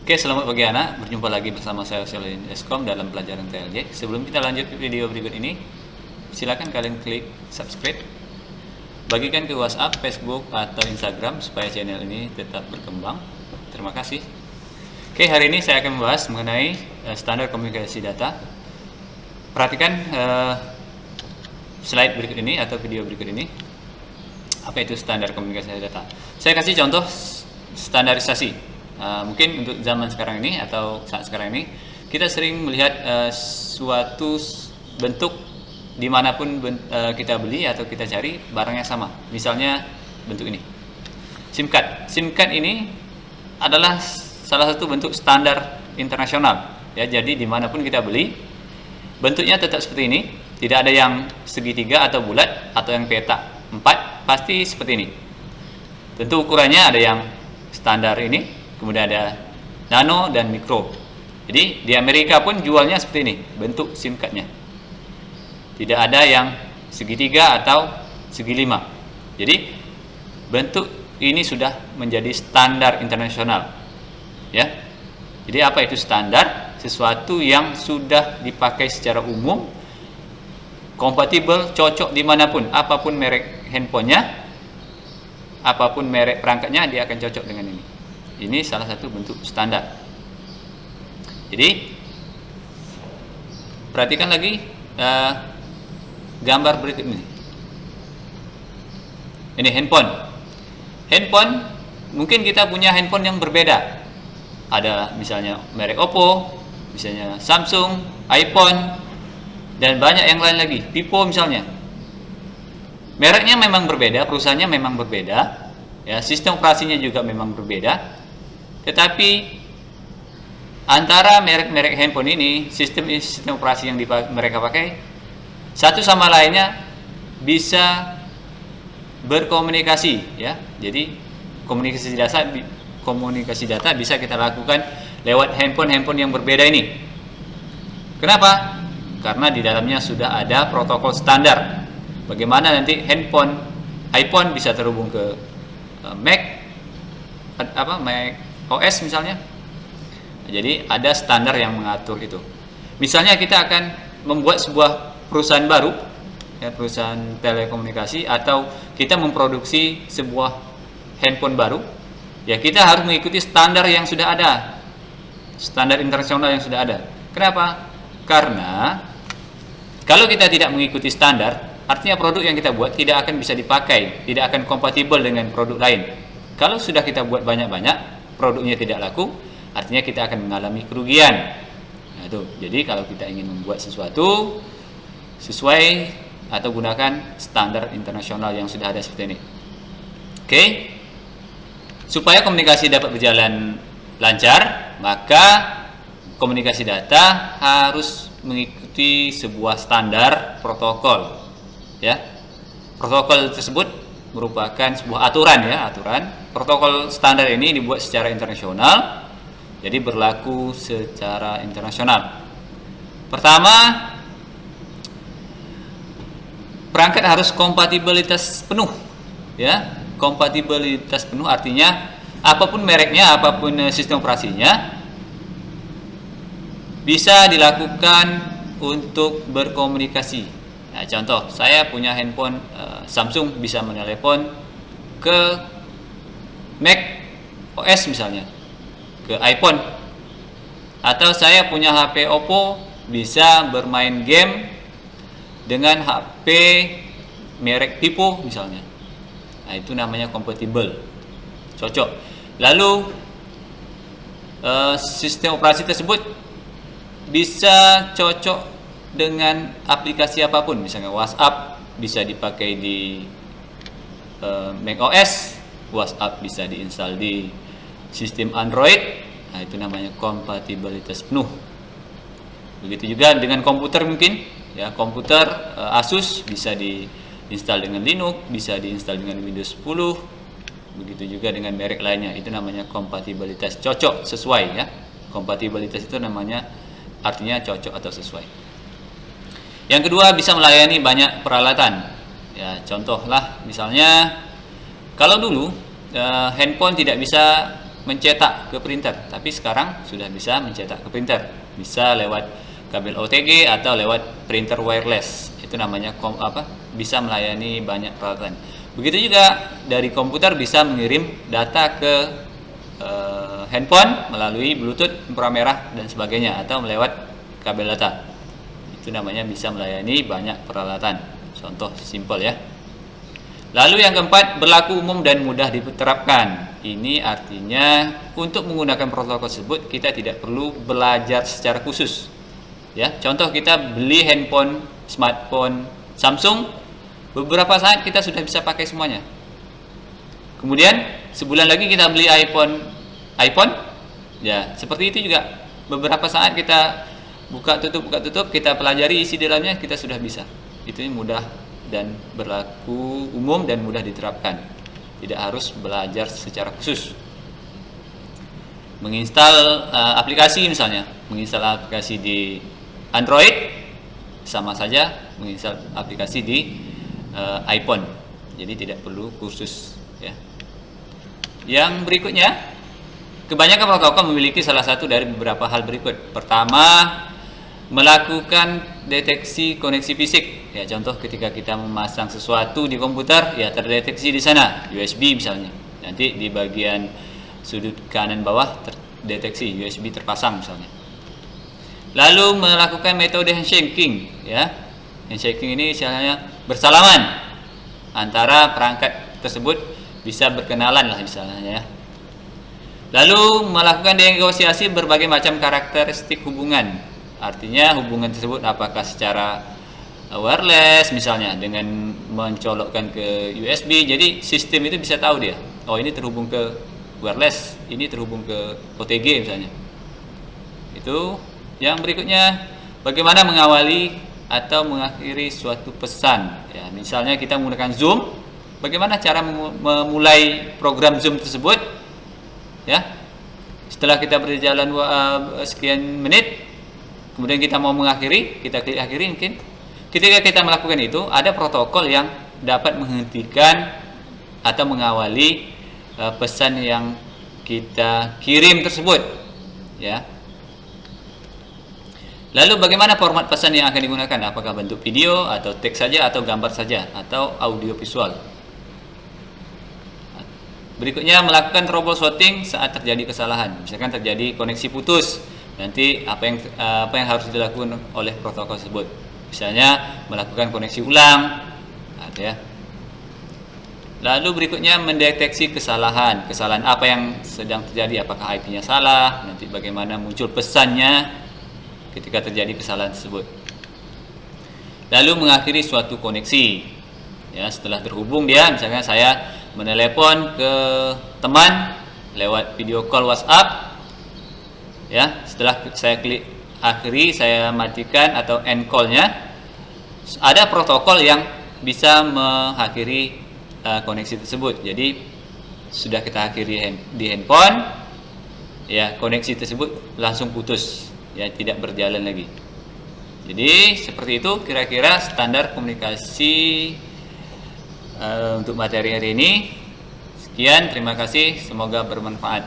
Oke, selamat pagi anak. Berjumpa lagi bersama saya Selin Eskom dalam pelajaran TLJ. Sebelum kita lanjut ke video berikut ini, silakan kalian klik subscribe, bagikan ke WhatsApp, Facebook, atau Instagram supaya channel ini tetap berkembang. Terima kasih. Oke, hari ini saya akan membahas mengenai standar komunikasi data. Perhatikan slide berikut ini atau video berikut ini. Apa itu standar komunikasi data? Saya kasih contoh standarisasi. Mungkin untuk zaman sekarang ini atau saat sekarang ini kita sering melihat suatu bentuk dimanapun kita beli atau kita cari barangnya sama. Misalnya bentuk ini, SIM card. SIM card ini adalah salah satu bentuk standar internasional. Ya, jadi dimanapun kita beli bentuknya tetap seperti ini. Tidak ada yang segitiga atau bulat atau yang petak 4, pasti seperti ini. Tentu ukurannya ada yang standar ini, kemudian ada nano dan mikro. Jadi di Amerika pun jualnya seperti ini bentuk SIM cardnya. Tidak ada yang segitiga atau segi 5. Jadi bentuk ini sudah menjadi standar internasional. Ya. Jadi apa itu standar? Sesuatu yang sudah dipakai secara umum, kompatibel, cocok dimanapun, apapun merek handphonenya, apapun merek perangkatnya, dia akan cocok dengan ini. Ini salah satu bentuk standar. Jadi perhatikan lagi gambar berikut ini. Ini handphone. Handphone mungkin kita punya handphone yang berbeda. Ada misalnya merek Oppo, misalnya Samsung, iPhone, dan banyak yang lain lagi. Vivo misalnya. Mereknya memang berbeda, perusahaannya memang berbeda, ya, sistem operasinya juga memang berbeda. Tetapi antara merek-merek handphone ini, sistem operasi yang mereka pakai, satu sama lainnya bisa berkomunikasi, ya. Jadi komunikasi data bisa kita lakukan lewat handphone yang berbeda ini. Kenapa? Karena di dalamnya sudah ada protokol standar. Bagaimana nanti iPhone bisa terhubung ke Mac OS misalnya. Jadi ada standar yang mengatur itu. Misalnya kita akan membuat sebuah perusahaan baru, ya, perusahaan telekomunikasi, atau kita memproduksi sebuah handphone baru, ya kita harus mengikuti standar yang sudah ada, standar internasional yang sudah ada. Kenapa? Karena kalau kita tidak mengikuti standar, artinya produk yang kita buat tidak akan bisa dipakai, tidak akan kompatibel dengan produk lain. Kalau sudah kita buat banyak-banyak, produknya tidak laku, artinya kita akan mengalami kerugian. Nah, itu. Jadi kalau kita ingin membuat sesuatu sesuai atau gunakan standar internasional yang sudah ada seperti ini. Oke. Supaya komunikasi dapat berjalan lancar, maka komunikasi data harus mengikuti sebuah standar protokol. Ya. Protokol tersebut merupakan sebuah aturan, ya, aturan. Protokol standar ini dibuat secara internasional, jadi berlaku secara internasional. Pertama, perangkat harus kompatibilitas penuh, ya. Kompatibilitas penuh artinya apapun mereknya, apapun sistem operasinya, bisa dilakukan untuk berkomunikasi. Nah, contoh, saya punya handphone Samsung, bisa menelepon ke Mac OS misalnya, ke iPhone. Atau saya punya HP Oppo, bisa bermain game dengan HP merek Vivo misalnya. Nah, itu namanya kompatibel, cocok. Lalu sistem operasi tersebut bisa cocok dengan aplikasi apapun, misalnya WhatsApp bisa dipakai di Mac OS, WhatsApp bisa diinstal di sistem Android. Nah, itu namanya kompatibilitas penuh. Begitu juga dengan komputer mungkin, ya, komputer Asus bisa diinstal dengan Linux, bisa diinstal dengan Windows 10. Begitu juga dengan merek lainnya. Itu namanya kompatibilitas, cocok, sesuai, ya. Kompatibilitas itu namanya artinya cocok atau sesuai. Yang kedua, bisa melayani banyak peralatan. Ya, contohlah misalnya kalau dulu handphone tidak bisa mencetak ke printer, tapi sekarang sudah bisa mencetak ke printer, bisa lewat kabel OTG atau lewat printer wireless. Itu namanya bisa melayani banyak peralatan. Begitu juga dari komputer bisa mengirim data ke handphone melalui Bluetooth, inframerah dan sebagainya, atau melewat kabel data. Itu namanya bisa melayani banyak peralatan. Contoh simpel ya. Lalu yang keempat, berlaku umum dan mudah diterapkan. Ini artinya untuk menggunakan protokol tersebut kita tidak perlu belajar secara khusus. Ya, contoh kita beli handphone, smartphone Samsung, beberapa saat kita sudah bisa pakai semuanya. Kemudian sebulan lagi kita beli iPhone, ya seperti itu juga. Beberapa saat kita buka tutup, kita pelajari isi dalamnya, kita sudah bisa. Itu mudah dan berlaku umum dan mudah diterapkan. Tidak harus belajar secara khusus. Menginstal aplikasi misalnya, menginstal aplikasi di Android sama saja menginstal aplikasi di iPhone. Jadi tidak perlu kursus ya. Yang berikutnya, kebanyakan protokol memiliki salah satu dari beberapa hal berikut. Pertama, melakukan deteksi koneksi fisik. Ya, contoh ketika kita memasang sesuatu di komputer, ya terdeteksi di sana, USB misalnya. Nanti di bagian sudut kanan bawah terdeteksi USB terpasang misalnya. Lalu melakukan metode handshaking, ya. Handshaking ini misalnya bersalaman antara perangkat tersebut, bisa berkenalan lah misalnya ya. Lalu melakukan negosiasi berbagai macam karakteristik hubungan. Artinya hubungan tersebut apakah secara wireless misalnya dengan mencolokkan ke USB, jadi sistem itu bisa tahu dia, oh ini terhubung ke wireless, ini terhubung ke OTG misalnya. Itu. Yang berikutnya, bagaimana mengawali atau mengakhiri suatu pesan ya. Misalnya kita menggunakan Zoom, bagaimana cara memulai program Zoom tersebut ya. Setelah kita berjalan sekian menit, kemudian kita mau mengakhiri, kita klik akhiri. Mungkin ketika kita melakukan itu, ada protokol yang dapat menghentikan atau mengawali pesan yang kita kirim tersebut ya. Lalu bagaimana format pesan yang akan digunakan? Apakah bentuk video atau teks saja atau gambar saja atau audio visual? Berikutnya, melakukan troubleshooting saat terjadi kesalahan. Misalkan terjadi koneksi putus, nanti apa yang harus dilakukan oleh protokol tersebut? Misalnya melakukan koneksi ulang, ya. Lalu berikutnya, mendeteksi kesalahan. Kesalahan apa yang sedang terjadi? Apakah IP-nya salah? Nanti bagaimana muncul pesannya ketika terjadi kesalahan tersebut. Lalu mengakhiri suatu koneksi. Ya, setelah terhubung dia, misalnya saya menelepon ke teman lewat video call WhatsApp. Ya, setelah saya klik akhiri, saya matikan atau end call-nya, ada protokol yang bisa mengakhiri koneksi tersebut. Jadi sudah kita akhiri di handphone, ya koneksi tersebut langsung putus. Ya, tidak berjalan lagi. Jadi seperti itu kira-kira standar komunikasi untuk materi hari ini. Sekian, terima kasih, semoga bermanfaat.